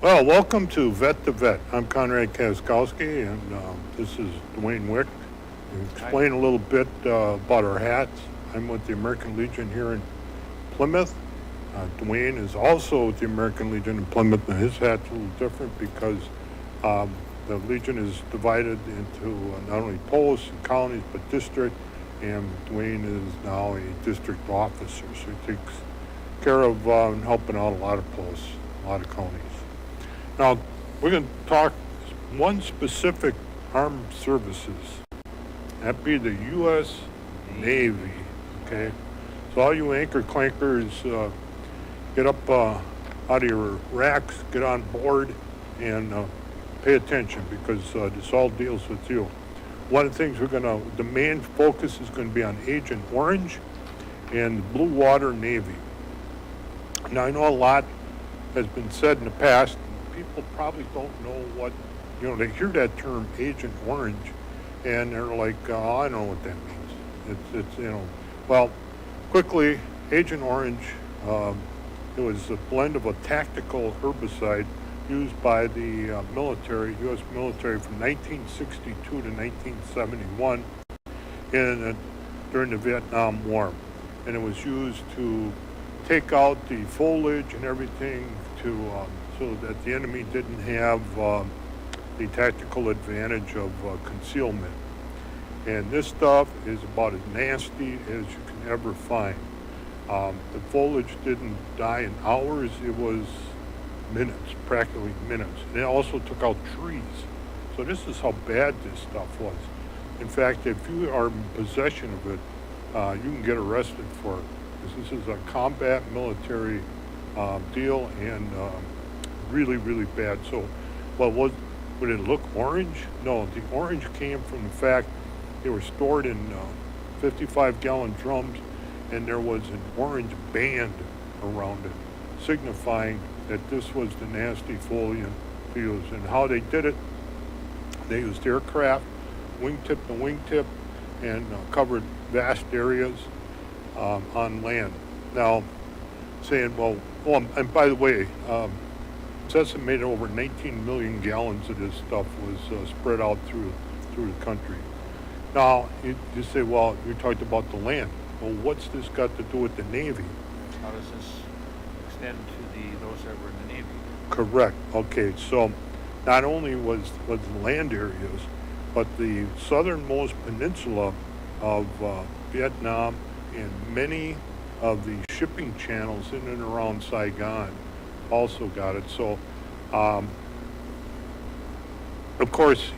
Well, welcome to Vet2Vet. I'm Conrad Kaskowski, and this is Dwayne Wick. Explain a little bit about our hats. I'm with the American Legion here in Plymouth. Dwayne is also with the American Legion in Plymouth, and his hat's a little different because the Legion is divided into not only posts and colonies, but district, and Dwayne is now a district officer, so he takes care of helping out a lot of posts, a lot of colonies. Now, we're going to talk one specific armed services. That'd be the U.S. Navy, okay? So all you anchor clankers, get up out of your racks, get on board, and pay attention because this all deals with you. One of the things the main focus is going to be on Agent Orange and the Blue Water Navy. Now, I know a lot has been said in the past. People probably don't know what, they hear that term Agent Orange and they're like, oh, I don't know what that means. It's well, quickly, Agent Orange, it was a blend of a tactical herbicide used by the military, U.S. military from 1962 to 1971 during the Vietnam War. And it was used to take out the foliage and everything so that the enemy didn't have the tactical advantage of concealment. And this stuff is about as nasty as you can ever find. The foliage didn't die in hours, it was minutes, practically minutes. And it also took out trees. So this is how bad this stuff was. In fact, if you are in possession of it, you can get arrested for it. This is a combat military deal and really, really bad. So, would it look orange? No, the orange came from the fact they were stored in 55-gallon drums, and there was an orange band around it, signifying that this was the nasty foliant to use. And how they did it, they used aircraft, wingtip to wingtip, and covered vast areas on land. Now, saying, and by the way, it's estimated over 19 million gallons of this stuff was spread out through the country. Now, you say, well, you talked about the land. Well, what's this got to do with the Navy? How does this extend to those that were in the Navy? Correct. Okay, so not only was the land areas, but the southernmost peninsula of Vietnam and many of the shipping channels in and around Saigon also got it. So, of course,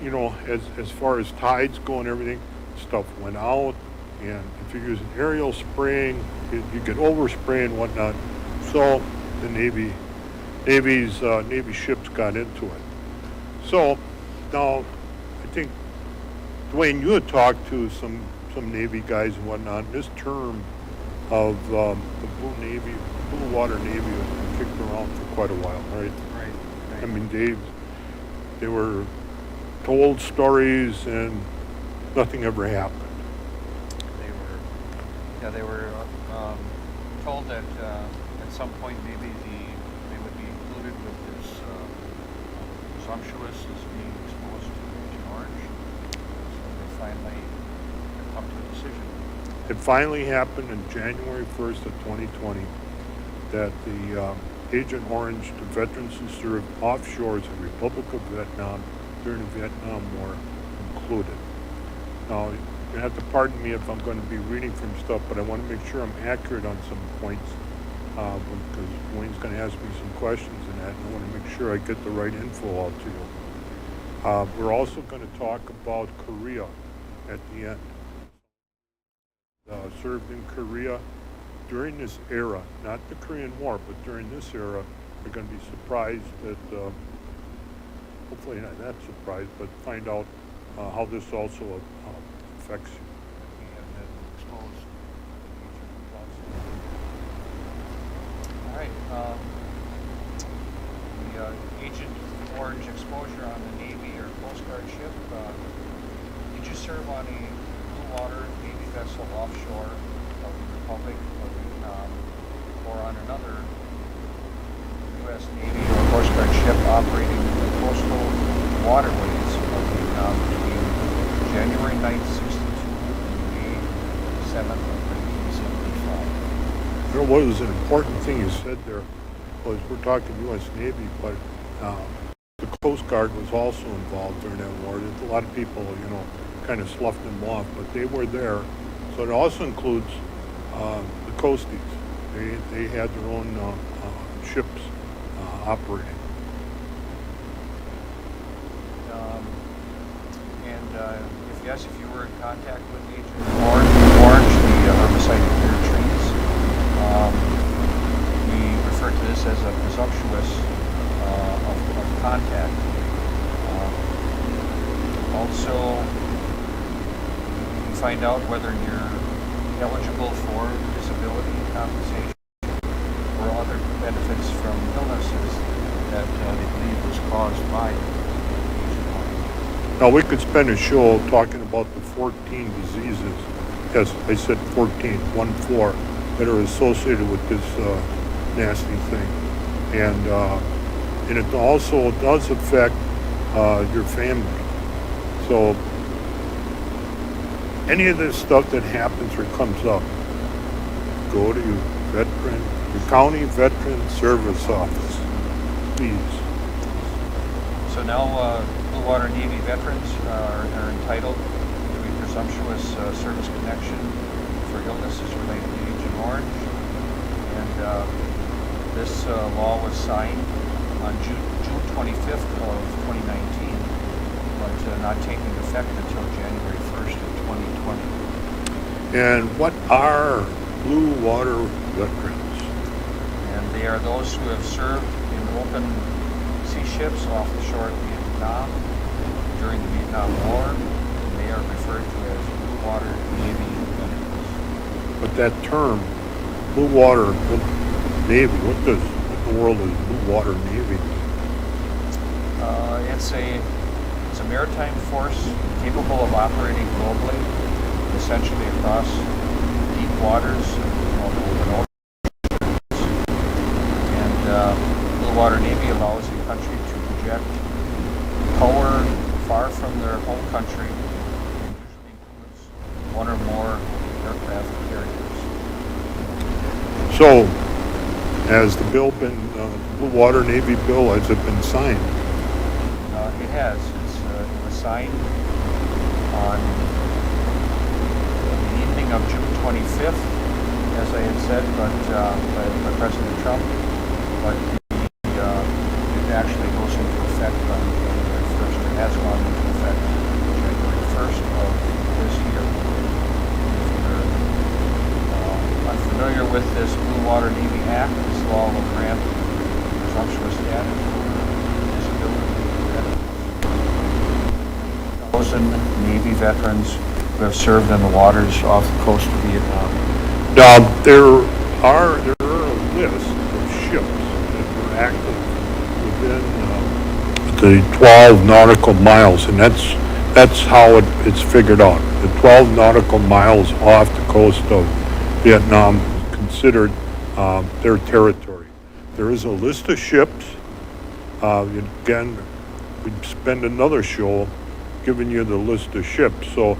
as far as tides go and everything, stuff went out. And if you're using aerial spraying, you get overspray and whatnot. So the Navy ships got into it. So now, I think, Dwayne, you had talked to some Navy guys and whatnot. This term of the Blue Water Navy has been kicked around for quite a while, right? Right. I mean, they were told stories and nothing ever happened. They were told that at some point maybe they would be included with this presumptuous as being exposed to Agent Orange. So they finally come to a decision. It finally happened on January 1st of 2020 that the Agent Orange to veterans who served offshore in the Republic of Vietnam during the Vietnam War included. Now, you have to pardon me if I'm going to be reading from stuff, but I want to make sure I'm accurate on some points because Dwayne's going to ask me some questions in that, and I want to make sure I get the right info out to you. We're also going to talk about Korea at the end. Served in Korea during this era, not the Korean War, but during this era, they're going to be surprised that, hopefully not surprised, but find out how this also affects you. We have been exposed. All right. The Agent Orange exposure on the Navy or Coast Guard ship. Did you serve on a blue water Navy vessel offshore of the Republic of Vietnam or on another U.S. Navy or Coast Guard ship off what was an important thing you said there was we're talking U.S. Navy, but the Coast Guard was also involved during that war. A lot of people, kind of sloughed them off, but they were there. So it also includes the coasties. They had their own ships operating. If you were in contact with Agent Orange, the herbicide in your trees, we refer to this as a presumptuous of contact. Also, you can find out whether you're eligible for disability compensation or other benefits from illnesses that they believe was caused by Agent Orange. Now, we could spend a show talking about the 14 diseases, yes, I said 14, 1-4, that are associated with this nasty thing. And it also does affect your family. So any of this stuff that happens or comes up, go to your county veteran service office, please. So now Blue Water Navy veterans are entitled to a presumptuous service connection for illnesses related to Agent Orange. And this law was signed on June 25th of 2019, but not taking effect until January 1st of 2020. And what are Blue Water veterans? And they are those who have served in open sea ships off the shore of Vietnam during the Vietnam War, and they are referred to as Blue Water Navy veterans. But that term, Blue Water Navy, what in the world is Blue Water Navy? It's a maritime force capable of operating globally, essentially across deep waters of open oceans. And Blue Water Navy allows a country to project power far from their home country, and usually includes one or more aircraft carriers. So, has the Blue Water Navy bill, has it been signed? It has. It was signed on the evening of June 25th, as I had said, but by President Trump. But it actually goes into effect on January 1st. It has gone into effect January 1st of this year. If you're unfamiliar with this Blue Water Navy Act, this law will grant presumptuous status for disability veterans. 1,000 Navy veterans who have served in the waters off the coast of Vietnam. Now, there are a list of ships that were active within the 12 nautical miles, and that's how it's figured out. The 12 nautical miles off the coast of Vietnam is considered their territory. There is a list of ships. Again, we'd spend another show giving you the list of ships. So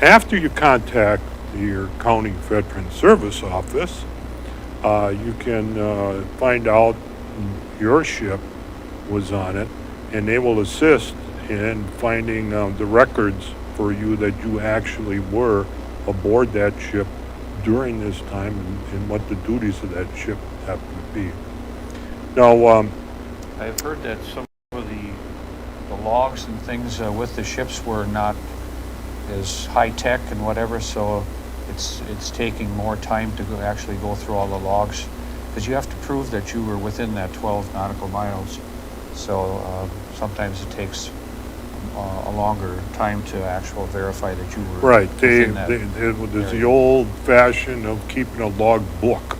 after you contact your county veteran service office, you can find out your ship was on it, and they will assist in finding the records for you that you actually were aboard that ship during this time, and what the duties of that ship happen to be. Now, I've heard that some of the logs and things with the ships were not as high tech and whatever, so it's taking more time to actually go through all the logs, because you have to prove that you were within that 12 nautical miles. So sometimes it takes a longer time to actually verify that you were right. within that There's the area. old fashion of keeping a log book,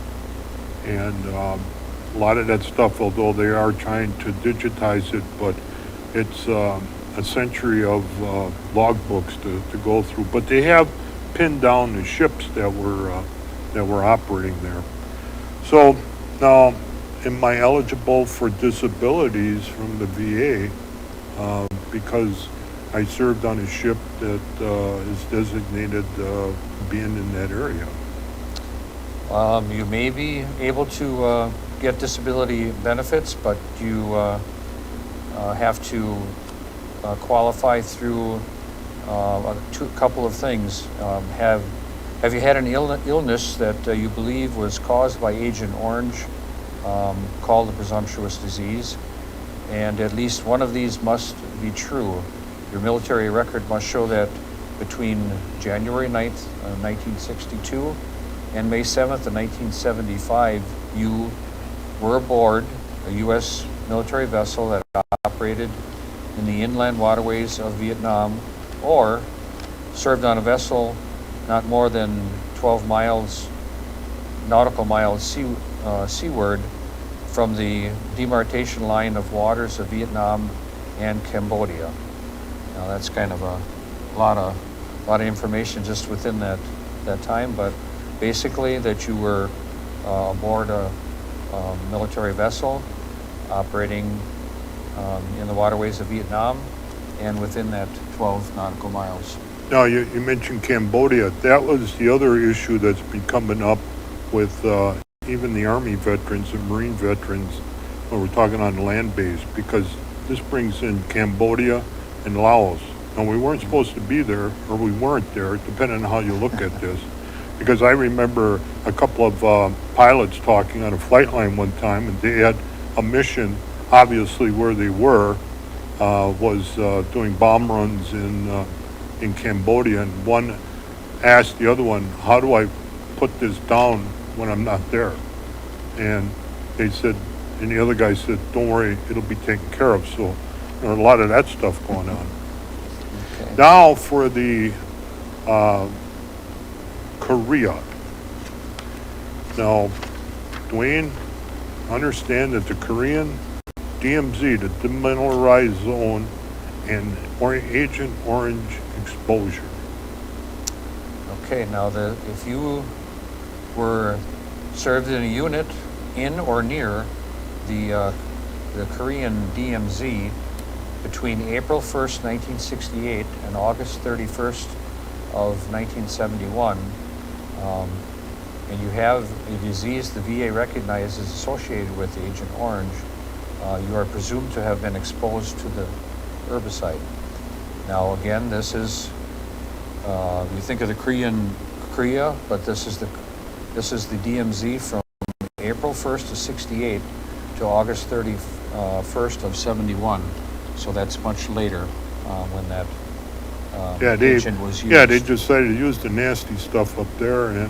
and a lot of that stuff, although they are trying to digitize it, but it's a century of log books to go through. But they have pinned down the ships that were operating there. So now, am I eligible for disabilities from the VA because I served on a ship that is designated being in that area? You may be able to get disability benefits, but you have to qualify through a couple of things. Have you had an illness that you believe was caused by Agent Orange, called the presumptuous disease? And at least one of these must be true. Your military record must show that between January 9th, 1962 and May 7th of 1975, you were aboard a U.S. military vessel that operated in the inland waterways of Vietnam, or served on a vessel not more than 12 nautical miles seaward from the demarcation line of waters of Vietnam and Cambodia. Now that's kind of a lot of information just within that time, but basically that you were aboard a military vessel operating in the waterways of Vietnam and within that 12 nautical miles. Now, you mentioned Cambodia. That was the other issue that's been coming up with even the Army veterans and Marine veterans when we're talking on land base, because this brings in Cambodia and Laos. Now, we weren't supposed to be there, or we weren't there, depending on how you look at this. Because I remember a couple of pilots talking on a flight line one time, and they had a mission, obviously where they were, was doing bomb runs in Cambodia, and one asked the other one, how do I put this down when I'm not there? And they said, and the other guy said, don't worry, it'll be taken care of. So there are a lot of that stuff going on. Okay. Now for the Korea. Now, Dwayne, understand that the Korean DMZ, the demilitarized zone, and Agent Orange exposure. Okay, now if you were served in a unit in or near the Korean DMZ between April 1st, 1968 and August 31st of 1971, and you have a disease the VA recognizes associated with Agent Orange, you are presumed to have been exposed to the herbicide. Now again, this is you think of the Korea, but this is the DMZ from April 1st of 68 to August 31st of 71. So that's much later when that agent was used. Yeah, they decided to use the nasty stuff up there, and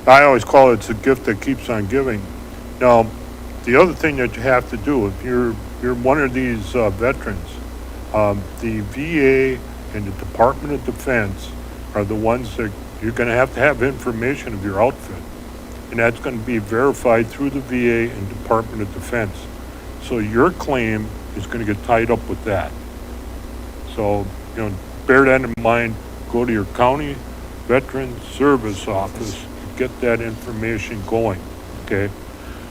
I always call it, it's a gift that keeps on giving. Now, the other thing that you have to do, if you're one of these veterans, the VA and the Department of Defense are the ones that you're going to have information of your outfit, and that's going to be verified through the VA and Department of Defense. So your claim is going to get tied up with that. So, bear that in mind. Go to your county Veteran Service Office to get that information going, okay?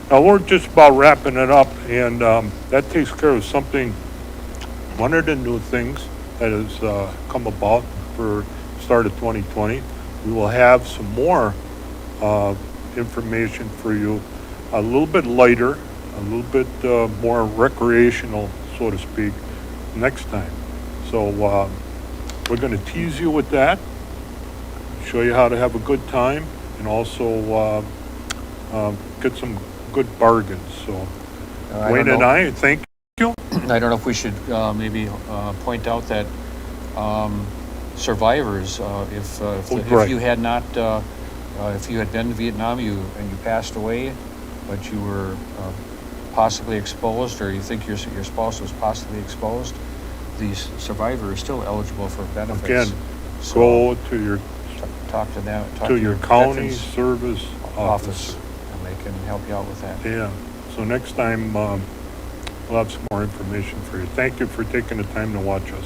Now, we're just about wrapping it up, and that takes care of something, one of the new things that has come about for start of 2020. We will have some more information for you, a little bit lighter, a little bit more recreational, so to speak, next time. So we're going to tease you with that, show you how to have a good time, and also get some good bargains. So Wayne and I, thank you. I don't know if we should maybe point out that survivors, if you had not, if you had been to Vietnam and you passed away, but you were possibly exposed, or you think your spouse was possibly exposed, the survivor is still eligible for benefits. Again, so go to your talk to them, to your county service office, and they can help you out with that. Yeah. So next time we'll have some more information for you. Thank you for taking the time to watch us.